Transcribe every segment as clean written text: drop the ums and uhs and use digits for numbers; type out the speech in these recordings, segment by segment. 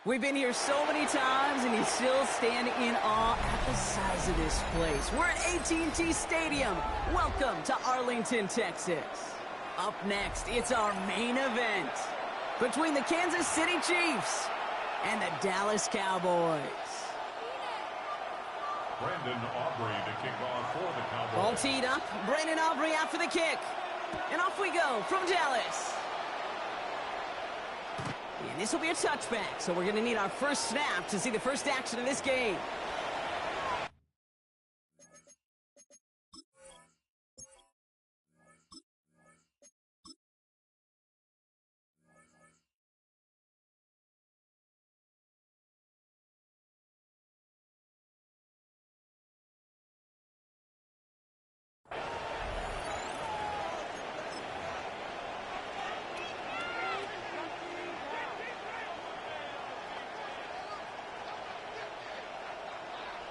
We've been here so many times, and you still stand in awe at the size of this place. We're at AT&T Stadium. Welcome to Arlington, Texas. Up next, it's our main event between the Kansas City Chiefs and the Dallas Cowboys. Brandon Aubrey to kick off for the Cowboys. Ball teed up. Brandon Aubrey after the kick. And off we go from Dallas. And this will be a touchback, so we're going to need our first snap to see the first action of this game.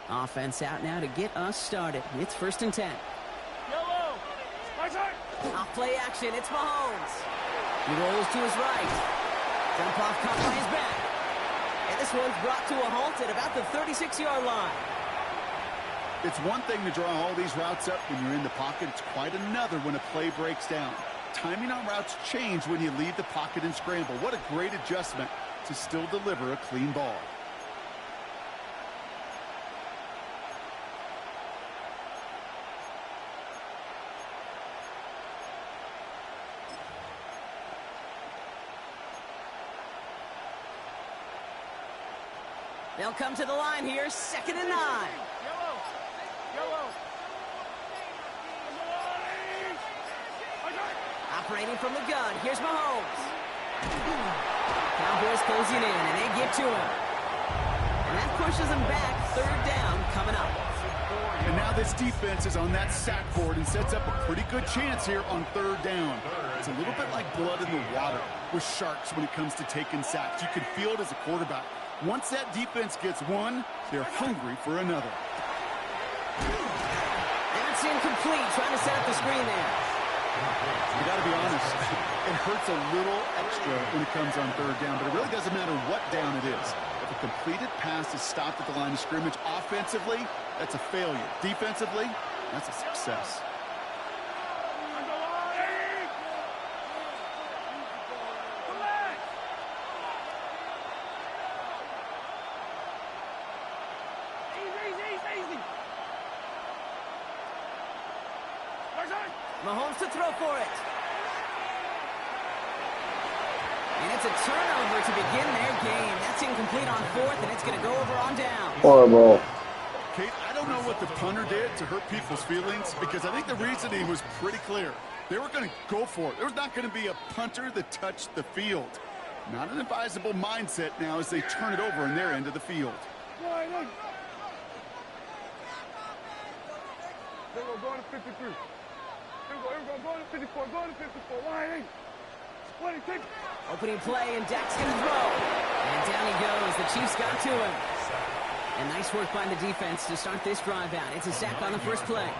Offense out now to get us started. It's 1st and 10. Yellow. Off play action. It's Mahomes. He rolls to his right. Jump off caught by his back. And this one's brought to a halt at about the 36-yard line. It's one thing to draw all these routes up when you're in the pocket. It's quite another when a play breaks down. Timing on routes change when you leave the pocket and scramble. What a great adjustment to still deliver a clean ball. They'll come to the line here, 2nd and 9. Yellow. Operating from the gun, here's Mahomes. Cowboys closing in, and they get to him. And that pushes them back, 3rd down coming up. And now this defense is on that sack board and sets up a pretty good chance here on 3rd down. It's a little bit like blood in the water with sharks when it comes to taking sacks. You can feel it as a quarterback. Once that defense gets one, they're hungry for another. That's incomplete, trying to set up the screen there. You got to be honest, it hurts a little extra when it comes on 3rd down, but it really doesn't matter what down it is. If a completed pass is stopped at the line of scrimmage offensively, that's a failure. Defensively, that's a success. Mahomes to throw for it. And it's a turnover to begin their game. That's incomplete on 4th, and it's going to go over on down. Horrible. Kate, I don't know what the punter did to hurt people's feelings because I think the reasoning was pretty clear. They were going to go for it. There was not going to be a punter that touched the field. Not an advisable mindset now as they turn it over in their end of the field. Go to 53. Go to 54. Go to 54. Why? 26. Opening play, and Dak's going to throw. And down he goes. The Chiefs got to him. And nice work by the defense to start this drive out. It's a sack on the first play.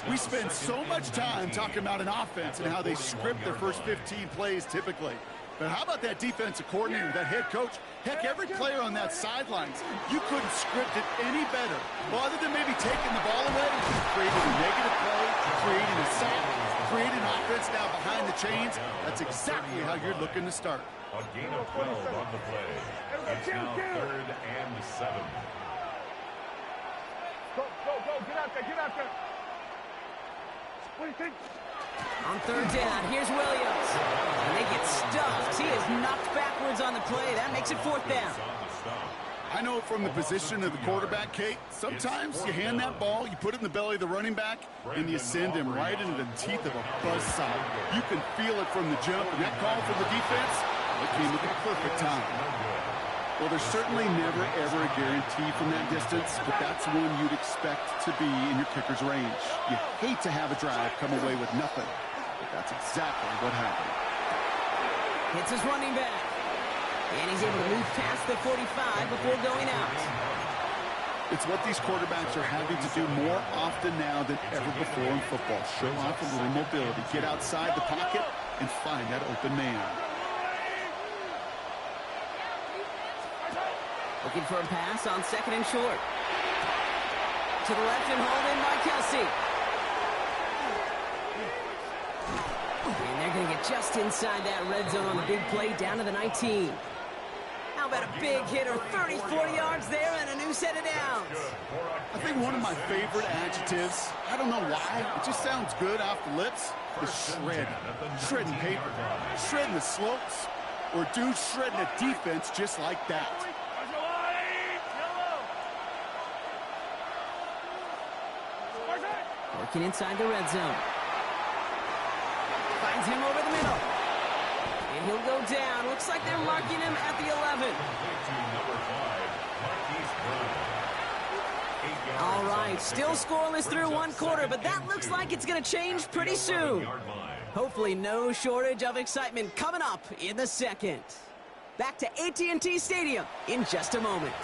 We spend so much time talking about an offense and how they script their first 15 plays typically. But how about that defensive coordinator, that head coach? Heck, every player on that sidelines, you couldn't script it any better. Well, other than maybe taking the ball away, creating a negative play, creating a sack, creating offense now behind the chains. That's exactly how you're looking to start. A gain of 12 on the play. It's now 3rd and 7. Go. Get out there. 26. On 3rd down, here's Williams. And they get stuffed. He is knocked backwards on the play. That makes it 4th down. I know from the position of the quarterback, Kate, sometimes you hand that ball, you put it in the belly of the running back, and you send him right into the teeth of a buzzsaw. You can feel it from the jump, and that call from the defense, it came at the perfect time. Well, there's certainly never, ever a guarantee from that distance, but that's one you'd expect to be in your kicker's range. You hate to have a drive come away with nothing, but that's exactly what happened. Hits his running back. And he's able to move past the 45 before going out. It's what these quarterbacks are having to do more often now than ever before in football. Show off a little mobility. Get outside the pocket and find that open man. Looking for a pass on second and short. To the left and hauled in by Kelsey. And they're going to get just inside that red zone on the big play down to the 19. How about a big hitter, 30, 40 yards there and a new set of downs. I think one of my favorite adjectives, I don't know why, it just sounds good off the lips, is shred. Shredding paper, shredding the slopes, or dude shredding a defense just like that. Working inside the red zone. Finds him over the middle. And he'll go down. Looks like they're marking him at the 11. All right, still scoreless through one quarter, but that looks like it's going to change pretty soon. Hopefully no shortage of excitement coming up in the second. Back to AT&T Stadium in just a moment.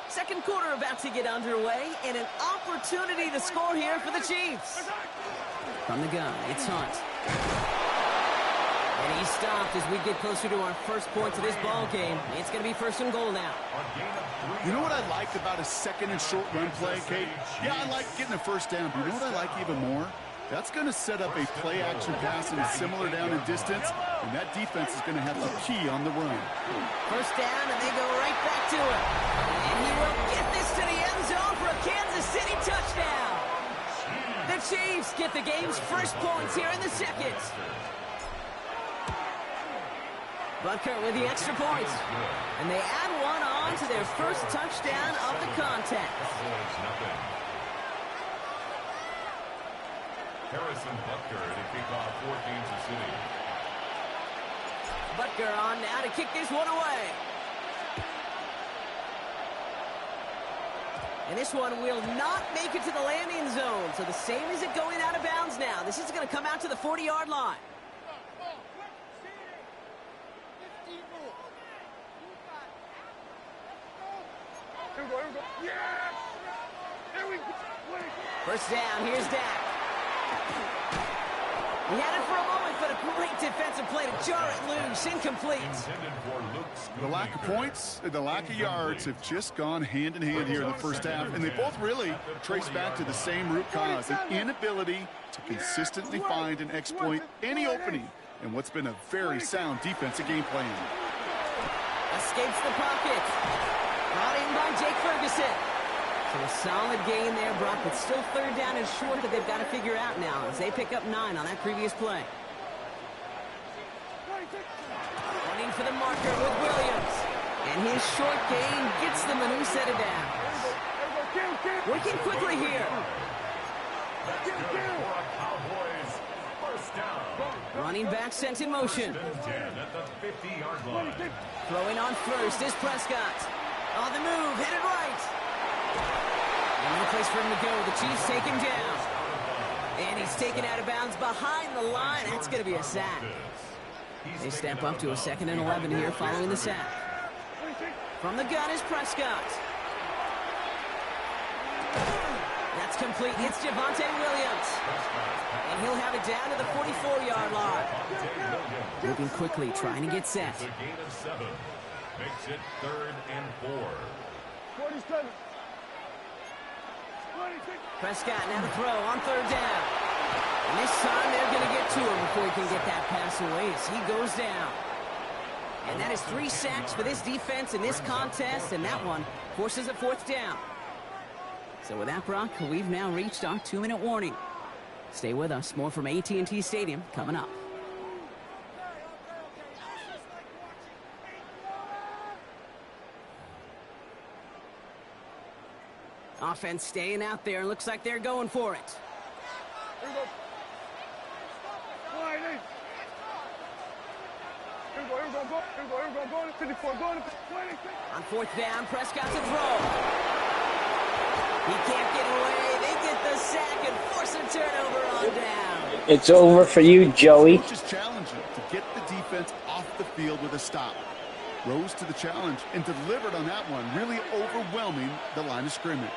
Second quarter about to get underway, and an opportunity to score here for the Chiefs. From the gun, it's Hunt. And he's stopped as we get closer to our first points of this ball game. It's going to be first and goal now. You know what I like about a second and short run play, Kate? Yeah, I like getting a first down, but you know what I like even more? That's going to set up a play-action pass in a similar down and distance, and that defense is going to have the key on the run. First down, and they go right back to it. And he will get this to the end zone for a Kansas City touchdown. The Chiefs get the game's first points here in the second. Butker with the extra points. And they add one on to their first touchdown of the contest. Harrison Butker to kick off for Kansas City. Butker on now to kick this one away. And this one will not make it to the landing zone. So the same as it going out of bounds now. This is going to come out to the 40-yard line. Here we go. Yes! Here we go. First down, here's Dak. He had it for a moment, but a great defensive play to jar it loose, incomplete. The lack of points and the lack of yards have just gone hand in hand here in the first half, and they both really trace back to the same root cause, an inability to consistently find and exploit any opening in what's been a very sound defensive game plan. Escapes the pocket. Brought in by Jake Ferguson. So a solid gain there, Brock, but still third down and short that they've got to figure out now as they pick up 9 on that previous play. Running for the marker with Williams. And his short gain gets them a new set of downs. Working quickly here. Running back sent in motion. Throwing on first is Prescott. On the move, headed right. And no place for him to go. The Chiefs take him down. And he's taken out of bounds behind the line. That's going to be a sack. They step up to a 2nd and 11 here following the sack. From the gun is Prescott. That's complete. It's Javonte Williams. And he'll have it down to the 44-yard line. Moving quickly, trying to get set. It's a gain of 7. Makes it 3rd and 4. 47. Prescott now to throw on 3rd down. And this time they're going to get to him before he can get that pass away as he goes down. And that is 3 sacks for this defense in this contest, and that one forces a 4th down. So with that, Brock, we've now reached our 2-minute warning. Stay with us. More from AT&T Stadium coming up. Offense staying out there. Looks like they're going for it. Here we go. Wide eight. Here we go. 54, go to 20. On 4th down, Prescott to throw. He can't get away. They get the sack and force a turnover on down. It's over for you, Joey. Just challenging to get the defense off the field with a stop. Rose to the challenge and delivered on that one, really overwhelming the line of scrimmage.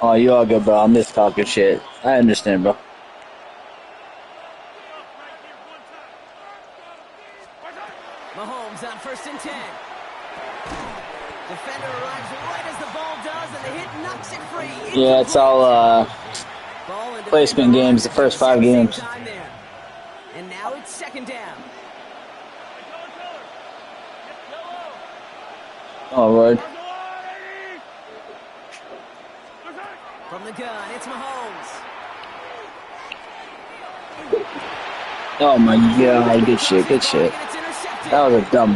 Oh, you all good, bro. I'm just talking shit. I understand, bro. Mahomes on 1st and 10. Defender arrives right as the ball does, and the hit knocks it free. Yeah, it's all placement games, the first 5 games. And now it's 2nd down. Oh, Lord. From the gun, it's Mahomes. Oh, my God. Good shit, good shit. That was a dumb.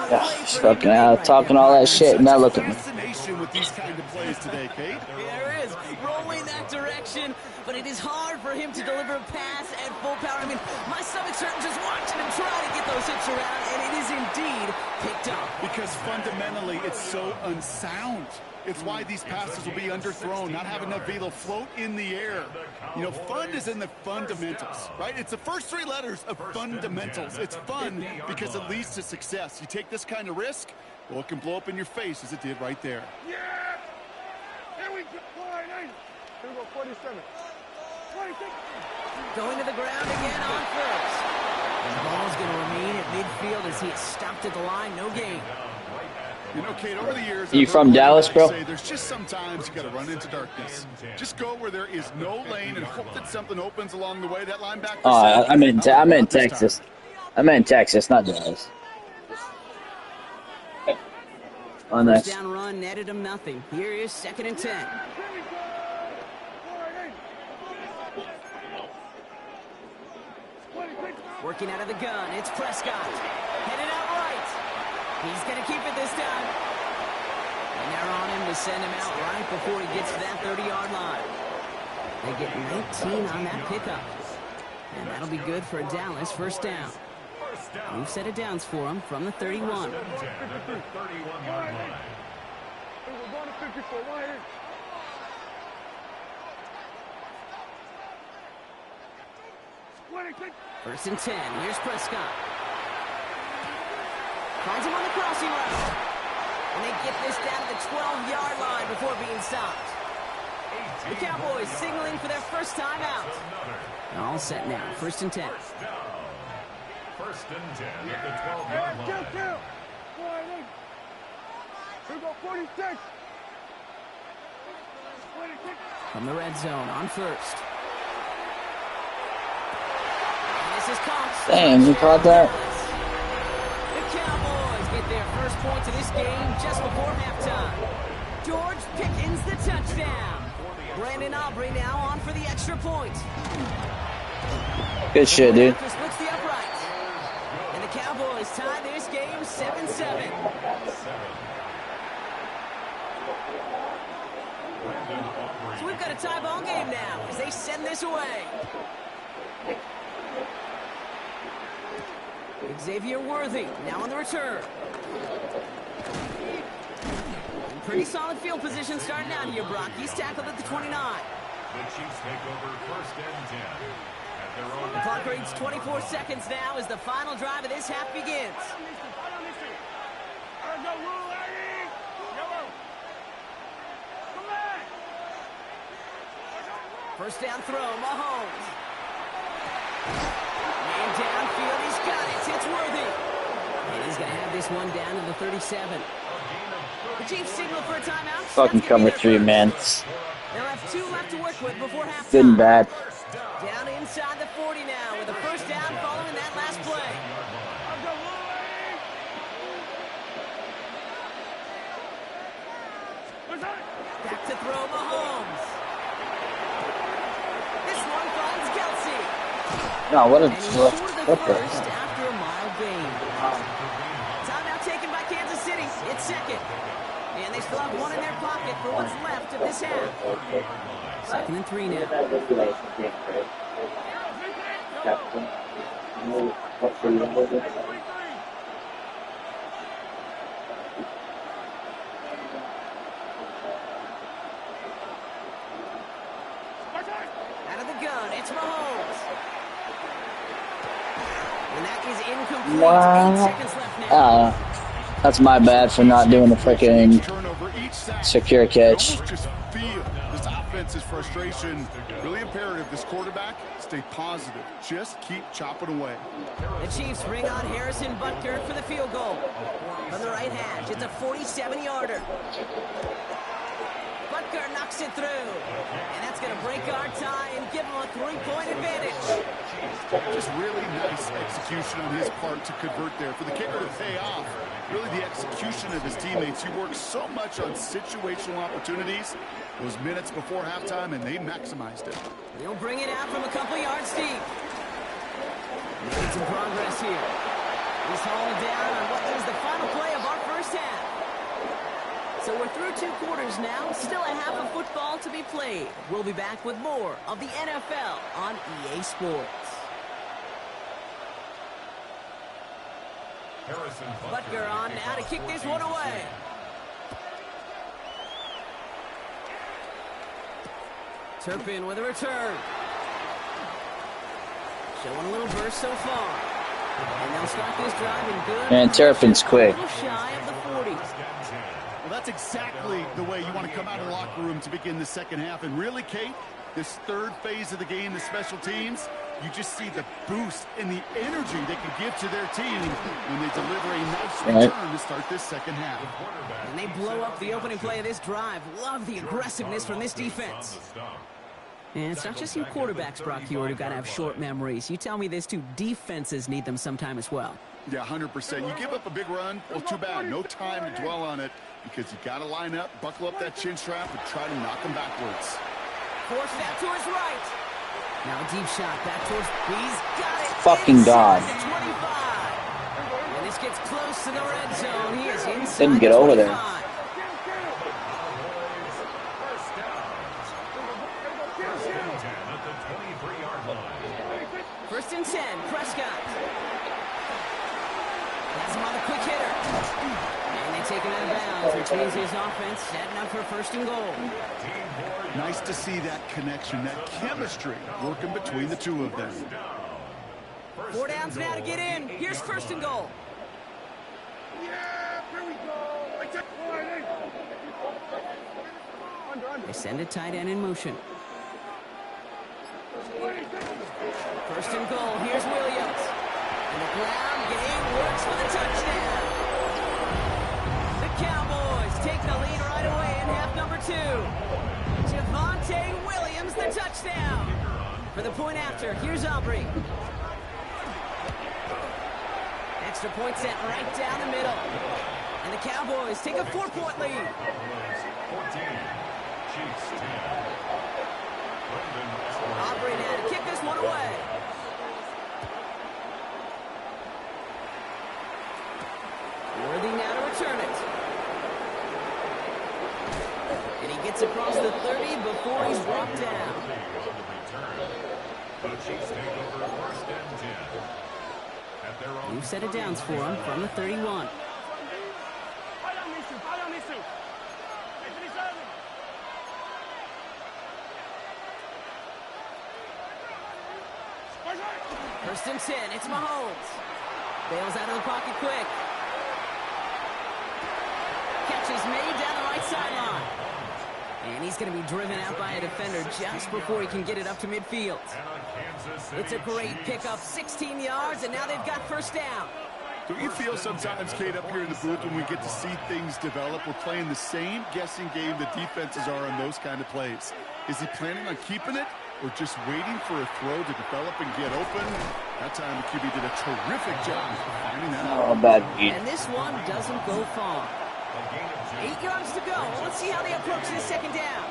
Just fucking out, talking all that shit, and now look at me. Fascination with these kind of plays today, Kate. There is rolling that direction, but it is hard for him to deliver a pass at full power. I mean, my stomach's hurting just watching him try to get those hips around, and it is indeed picked up. Because fundamentally, it's so unsound. It's why these passes will be underthrown, not have enough velo float in the air. You know, fun is in the fundamentals, right? It's the first 3 letters of fundamentals. It's fun because it leads to success. You take this kind of risk, well, it can blow up in your face as it did right there. Yeah! Here we go. Here we go, 47. 26. Going to the ground again on first. And the ball's going to remain at midfield as he is stopped at the line. No gain. You know, Kate, over the years, you from Dallas, bro? There's just sometimes you got to run into darkness. Just go where there is no lane and hope that something opens along the way. That linebacker. Oh, I'm in Texas. I'm in Texas, not Dallas. Oh, nice. First down run netted him nothing. Here is 2nd and 10. Working out of the gun, it's Prescott. Headed out right. He's going to keep it this time. And they're on him to send him out right before he gets to that 30-yard line. They get 19 on that pickup. And that'll be good for a Dallas 1st down. New set of downs for him from the 31. We're going to 54. Why? 1st and 10. Here's Prescott. Finds him on the crossing route. And they get this down to the 12-yard line before being stopped. The Cowboys signaling for their first time out. All set now. 1st and 10. 1st and 10 at the 12-yard line. Here we go, 46. From the red zone on 1st. This is Cox. Damn, you caught that? The Cowboys get their first points of this game just before halftime. George Pickens the touchdown. Brandon Aubrey now on for the extra point. Good shit, dude. Splits the upright. And the Cowboys tie this game 7-7. So we've got a tie ball game now as they send this away. Xavier Worthy now on the return. Pretty solid field position starting out here, Brock. He's tackled at the 29. The Chiefs take over 1st and 10 at their own. The clock reads 24 seconds now as the final drive of this half begins. First down throw, Mahomes. Man downfield, he's got it. It's Worthy. And he's going to have this one down to the 37. The Chiefs signal for a timeout. Fucking cover 3, man. They'll have 2 left to work with before halftime. Good and bad. Down inside the 40 now with a first down following that last play. Back to throw Mahomes. This one finds Kelsey. No, what a And he's short of the what the first after a mild gain. Timeout taken by Kansas City. It's 2nd. And they still have 1 in their pocket for what's left of this half. 2nd and 3 now. Out of the gun, it's Mahomes. And that is incomplete. Wow. 8 seconds left now. That's my bad for not doing the freaking secure catch. Just feel this offense's frustration. Really imperative. This quarterback, stay positive. Just keep chopping away. The Chiefs bring on Harrison Butker for the field goal. From the right hash, it's a 47-yarder. Butker knocks it through. And that's going to break our tie and give him a 3-point advantage. Just really nice execution on his part to convert there. For the kicker to pay off, really the execution of his teammates. He worked so much on situational opportunities those minutes before halftime, and they maximized it. He'll bring it out from a couple yards deep. Making some progress here. He's hauling down on what is the final play of our first half. So we're through 2 quarters now. Still a half of football to be played. We'll be back with more of the NFL on EA Sports. Butker on now to kick this one away. Turpin with a return. Showing a little burst so far. And they'll start this drive in good. And Turpin's quick. A little shy of the 40. Well, that's exactly the way you want to come out of the locker room to begin the second half. And really, Kate, this third phase of the game, the special teams, you just see the boost and the energy they can give to their team when they deliver a nice return to start this second half. And they blow up the opening play of this drive. Love the aggressiveness from this defense. And it's not just you quarterbacks, Brock Hewitt, who got to have short memories. You tell me these 2 defenses need them sometime as well. Yeah, 100%. You give up a big run, well, too bad. No time to dwell on it because you got to line up, buckle up that chin strap, and try to knock them backwards. Force that to his right. Now a deep shot back towards. He's got it. Fucking God. The 25. And this gets close to the red zone. He is inside. Didn't get over there. First and 10, Prescott. Has him on the quick hitter. And they take him out of bounds, which means his offense setting up for first and goal. Nice to see that connection, that chemistry working between the 2 of them. 4 downs now to get in. Here's first and goal. They send a tight end in motion. First and goal. Here's Williams. And the ground game works for the touchdown. The Cowboys take the lead right away in half number 2. Javonte Williams, the touchdown. For the point after, here's Aubrey. Extra point set right down the middle. And the Cowboys take a 4-point lead. 14. Chiefs 10. Aubrey now to kick this one away. Worthy now to return it. And he gets across the 30 before he's brought down. New set of downs for him from the 31. First and 10, it's Mahomes. Bails out of the pocket quick. Catch is made down the right sideline. And he's going to be driven out by a defender just before he can get it up to midfield. It's a great pickup, 16 yards, and now they've got first down. Do you feel sometimes, Kate, up here in the booth when we get to see things develop, we're playing the same guessing game the defenses are on those kind of plays? Is he planning on keeping it or just waiting for a throw to develop and get open? That time the QB did a terrific job of finding that out. Oh, bad beat. And this one doesn't go far. 8 yards to go. Let's see how they approach this second down.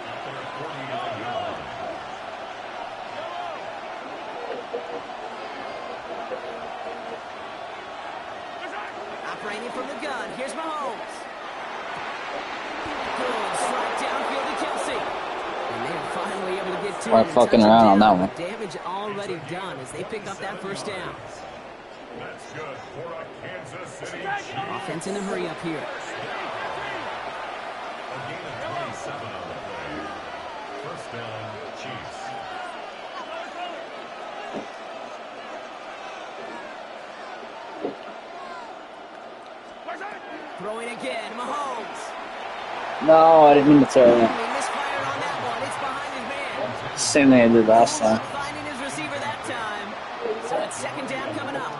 Operating from the gun. Here's Mahomes. Good strike downfield to Kelsey. And they're finally able to get to We're fucking around on that one. Damage already done as they pick up that first down. That's good for a Kansas City Chiefs. Offense in a hurry up here. A gain of 27 on the play. First down, Chiefs. Throwing again, Mahomes. No, I didn't mean to throw He that. misfired on that one. It's behind his man. Same thing I did last Able time. up finding his receiver that time. So it's second down coming up.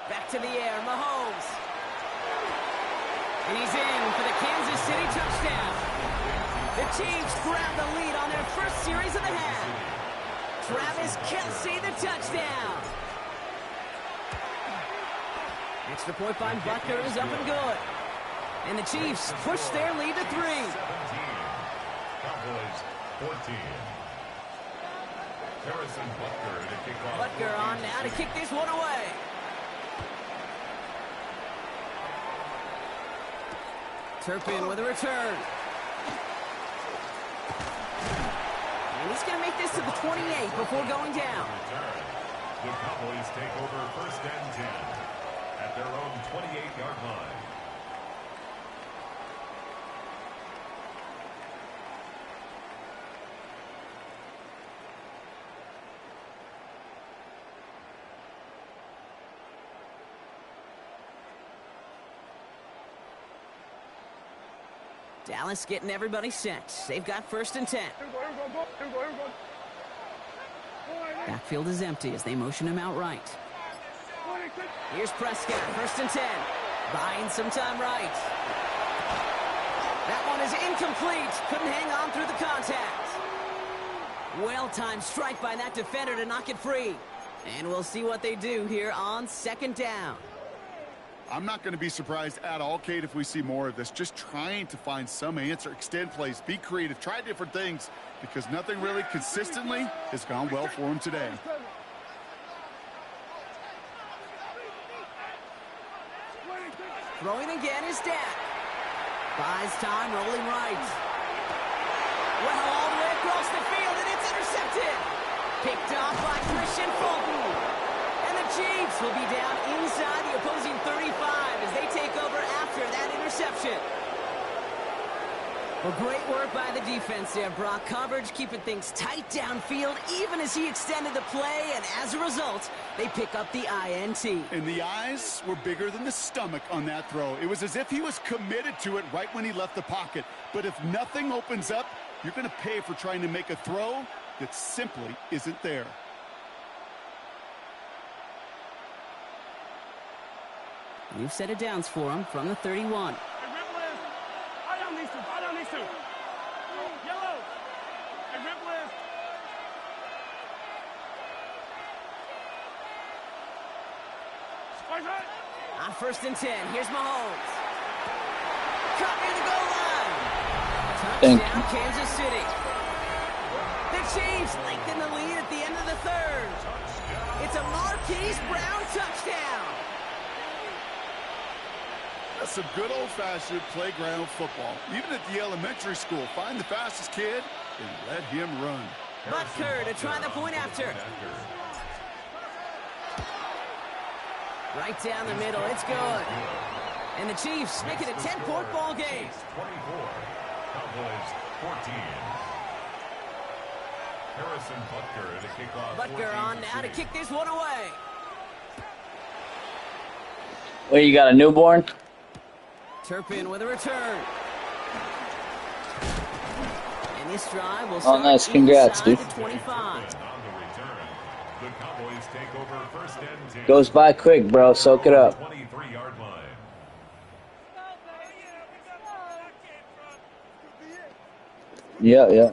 Back to the air, Mahomes. And he's in for the Kansas City touchdown. The Chiefs grab the lead on their first series of the half. Travis Kelce, the touchdown. Extra point by Butker is up and good. And the Chiefs push their lead to 3. 17. Cowboys 14. Harrison Butker to kick off. Butker on now to kick this one away. Turpin with a return. And he's going to make this to the 28 before going down. The Cowboys take over first and 10 at their own 28-yard line. Dallas getting everybody set. They've got first and 10. Backfield is empty as they motion him out right. Here's Prescott, first and 10. Buying some time right. That one is incomplete. Couldn't hang on through the contact. Well-timed strike by that defender to knock it free. And we'll see what they do here on second down. I'm not going to be surprised at all, Kate, if we see more of this. Just trying to find some answer, extend plays, be creative, try different things, because nothing really consistently has gone well for him today. Throwing again is Dak. Buys time, rolling right. Well, all the way across the field, and it's intercepted. Picked off by Christian Fulton. And the Chiefs will be down inside the opposing 35 as they take over after that interception. Well, great work by the defense there, Brock. Coverage keeping things tight downfield even as he extended the play, and as a result, they pick up the INT. And the eyes were bigger than the stomach on that throw. It was as if he was committed to it right when he left the pocket. But if nothing opens up, you're going to pay for trying to make a throw that simply isn't there. New set of downs for him from the 31. On first and 10, here's Mahomes. Caught near the goal line. Touchdown, Kansas City. The Chiefs lengthen the lead at the end of the third. It's a Marquise Brown touchdown. That's some good old-fashioned playground football. Even at the elementary school, find the fastest kid and let him run. Butker to try the point after. Right down the middle, it's good. And the Chiefs make it a 10-point ball game. 24, Cowboys 14. Harrison Butker to kick off. Butker on now to kick this one away. Wait, you got a newborn? Turpin with a return. And this drive will start nice. Congrats, dude. the 25. The Cowboys take over first and 10. Goes by quick, bro. Soak it up. 23-yard line. Yeah.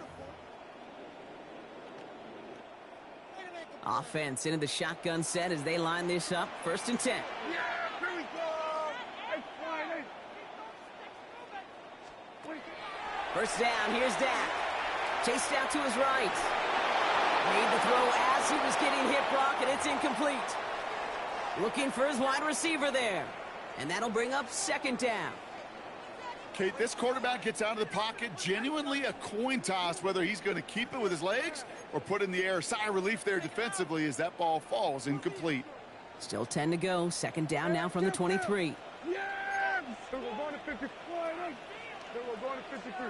Offense into the shotgun set as they line this up. First and 10. First down, here's Dak. Chased out to his right. Made the throw as he was getting hit, Brock, and it's incomplete. Looking for his wide receiver there. And that'll bring up second down. Kate, this quarterback gets out of the pocket, genuinely a coin toss whether he's going to keep it with his legs or put in the air. Sigh of relief there defensively as that ball falls incomplete. Still 10 to go. Second down now from the 23. 54. Then we're going to 53.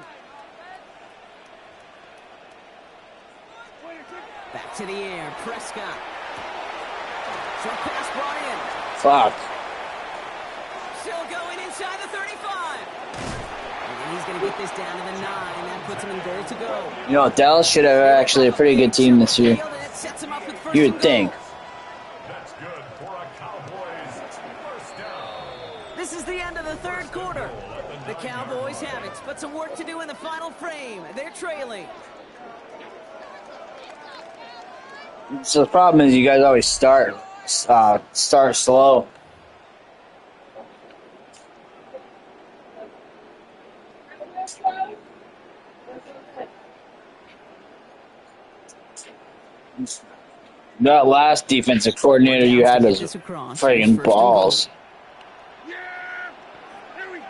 Back to the air, Prescott. Short pass brought in. Fuck. Still going inside the 35. And he's going to get this down to the 9. That puts him in goal to go. You know, Dallas should have actually a pretty good team this year. You would think. That's good for a Cowboys first down. This is the end of the third quarter. The Cowboys have it, but some work to do in the final frame. They're trailing. So the problem is you guys always start slow. That last defensive coordinator you had was friggin' balls. Yeah! Here we go!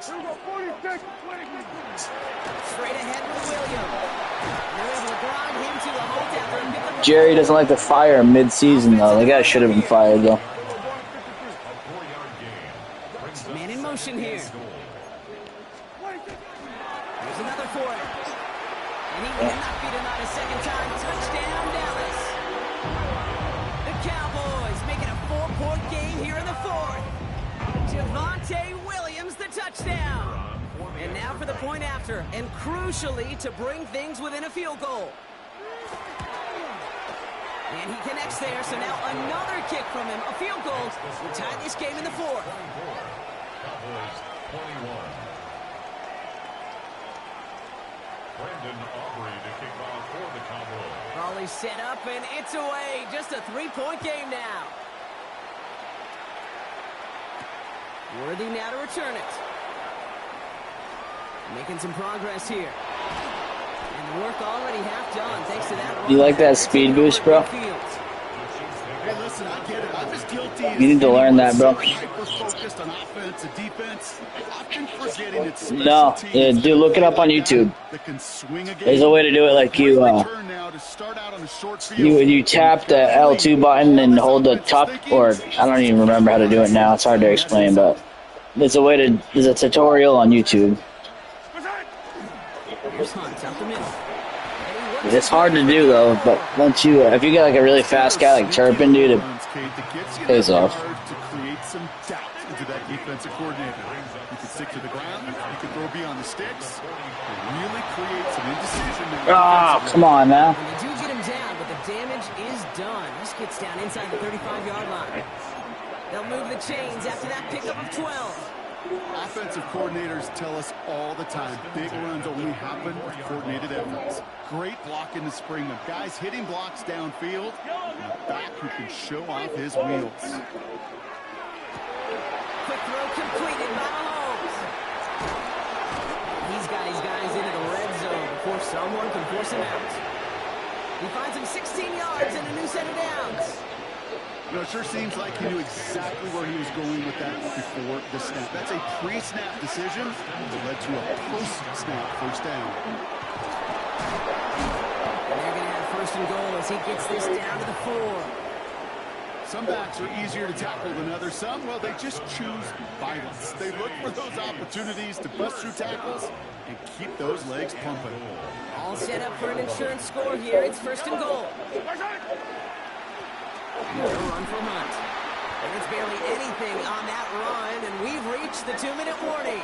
Here we go, 46, 20. Straight ahead with Williams. They're able to grind him to a holdout and pick up. Jerry doesn't like to fire him mid-season, though. The guy should have been fired, though. Man in motion here. There's another for it. And he cannot be denied a second time. Touchdown, Dallas. The Cowboys making a 4-point game here in the fourth. Javonte Williams, the touchdown. And now for the point after. And crucially, to bring things within a field goal. And he connects there, so now another kick from him. A field goal will tie this game in the fourth. Cowboys 21. Brandon Aubrey to kick off for the Cowboys. Raleigh set up, and it's away. Just a 3-point game now. Worthy now to return it. Making some progress here. And the work already half done thanks to that. You like that speed boost, bro? Hey, listen, I get it. I'm just guilty. You need to learn that, bro. Hyper-focused on offense and defense. Often forgetting its No, dude, look it up on YouTube. There's a way to do it like you tap the L2 button and hold the tuck, or I don't even remember how to do it now. It's hard to explain, but there's a tutorial on YouTube. It's hard to do though, but once if you get like a really fast guy like Turpin, dude, it pays off. To create some doubt into that defensive coordinator. You can stick to the ground, you can throw beyond the sticks, and really create some indecision. Ah, come on, man. And they do get him down, but the damage is done. This gets down inside the 35-yard line. They'll move the chains after that pickup of 12. Offensive coordinators tell us all the time, big runs only happen with coordinated efforts. Great block in the spring of guys hitting blocks downfield, and a back who can show off his wheels. Quick throw completed by Mahomes. He's got his guys into the red zone before someone can force him out. He finds him 16 yards and a new set of downs. You know, it sure seems like he knew exactly where he was going with that before the snap. That's a pre-snap decision that led to a post-snap first down. And they're going to have first and goal as he gets this down to the 4. Some backs are easier to tackle than others. Some, well, they just choose violence. They look for those opportunities to bust through tackles and keep those legs pumping. All set up for an insurance score here. It's first and goal. No run for Hunt. There's barely anything on that run, and we've reached the 2-minute warning.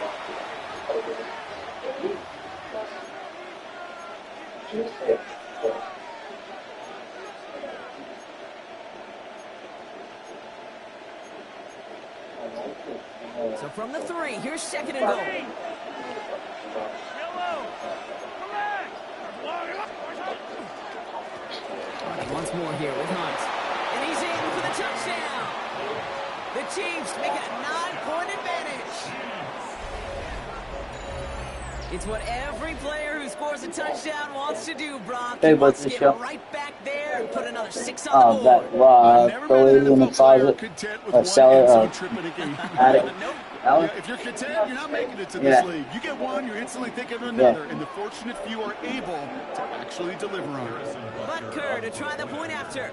So from the 3, here's second and goal. Once more here with Hunt. And he's in for the touchdown. The Chiefs make it a 9-point advantage. It's what every player who scores a touchdown wants to do, Brock. He wants to get right back there and put another 6 on the board. The lady in the closet, seller, addict. Yeah, if you're content, you're not making it to this league. You get one, you're instantly thinking of another, and the fortunate few are able to actually deliver on it. Butker to try the point after.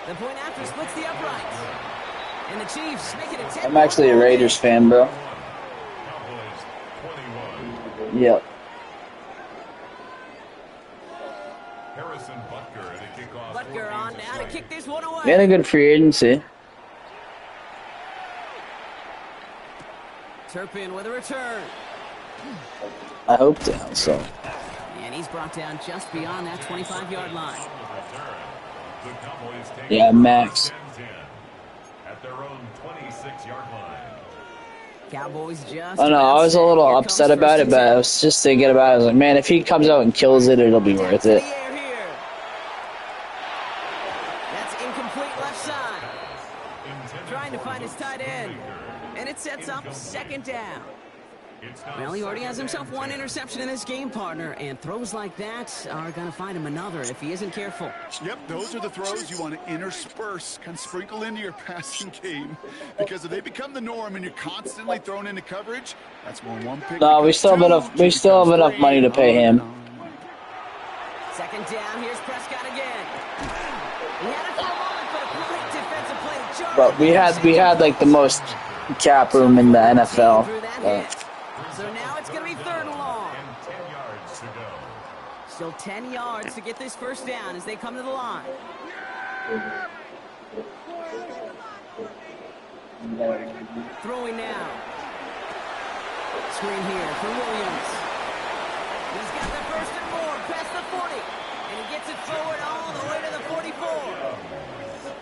The point after splits the uprights. And the Chiefs make it a 10. I'm actually a Raiders fan, bro. Cowboys 21. Yep. Harrison Butker at a kickoff. Butker on now to kick this one away. We had a good free agency. Turpin with a return. I hope to. So. And he's brought down just beyond that 25-yard line. The Cowboys take Yeah, Max. 10-10 at their own 26-yard line. Cowboys just. I know, I was a little Here upset comes about first it, and but 10. I was just thinking about it. I was like, man, if he comes out and kills it, it'll be worth To it. the air here. That's incomplete left side. Trying to find his tight end. And it sets up second down. Well, he already has himself one interception in this game, partner, and throws like that are going to find him another if he isn't careful. Yep, those are the throws you want to intersperse, kind of sprinkle into your passing game. Because if they become the norm and you're constantly thrown into coverage, that's when one pick. No, we still have enough. We still have enough money to pay him. Second down, here's Prescott again. He had it for a moment, but a great defensive play to charge. But we had like the most cap room in the NFL. Through that hit. So now it's going to be third and long. And 10 yards to go. Still 10 yards to get this first down as they come to the line. Throwing now. Screen here for Williams. He's got the first and more past the 40. And he gets it forward all the way to the 44.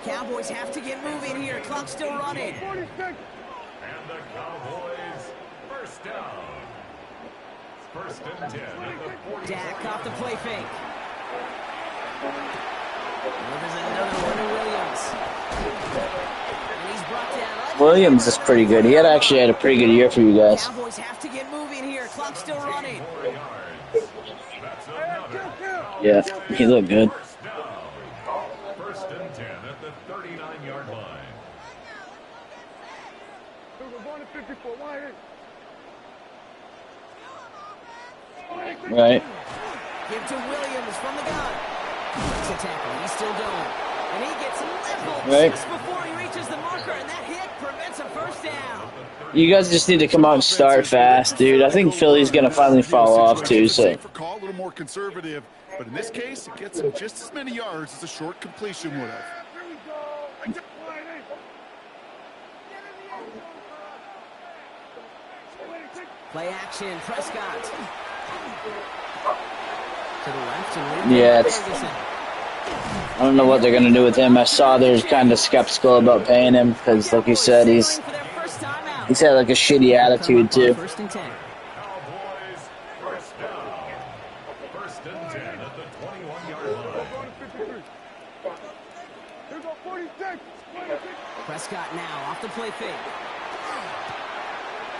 Cowboys have to get moving here. Clock's still running. And the Cowboys first down. First and 10 at the 40. Dak off the play fake. Well, there's another one to Williams. And he's brought down. Williams is pretty good. He actually had a pretty good year for you guys. Cowboys have to get moving here. Clock's still running. 4 yards. That's another. Yeah, he looked good. First down. First and 10 at the 39-yard line. Right. Give to Williams from the gun. Breaks a tackle. He's still going. And he gets leveled Right. just before he reaches the marker. And that hit prevents a first down. You guys just need to come out and start fast, dude. I think Philly's gonna finally fall off too. So. Call a little more conservative, but in this case, it gets him just as many yards as a short completion would have. Play action. Prescott. To the left. And Yeah, I don't know what they're gonna do with him. I saw they're kind of skeptical about paying him because, like you said, he's had like a shitty attitude too. First and 10. Cowboys first down. First and 10 at the 21-yard line. Prescott now off the play fake.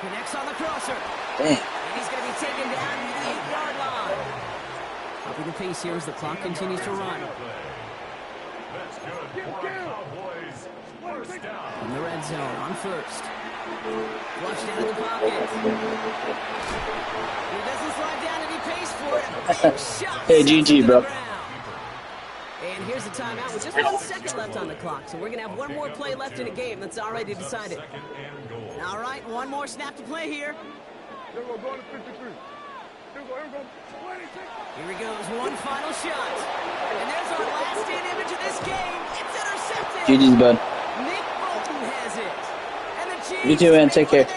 Connects on the crosser. Damn. And he's going to be taken down to the 8-yard line. Upping the pace here as the clock continues to run. That's good for Cowboys. First down. In the red zone on first. Flushed out of the pocket. He doesn't slide down and he pays for it. Big shot. Hey, GG, bro. And here's a timeout with just 1 second left on the clock. So we're going to have one more play left in a game that's already decided. Second and goal. All right, one more snap to play here. Here he goes, one final shot. And there's our last in image of this game. It's intercepted. GG's, bud. Nick Bolton has it. And the Chiefs You too, man. Take care.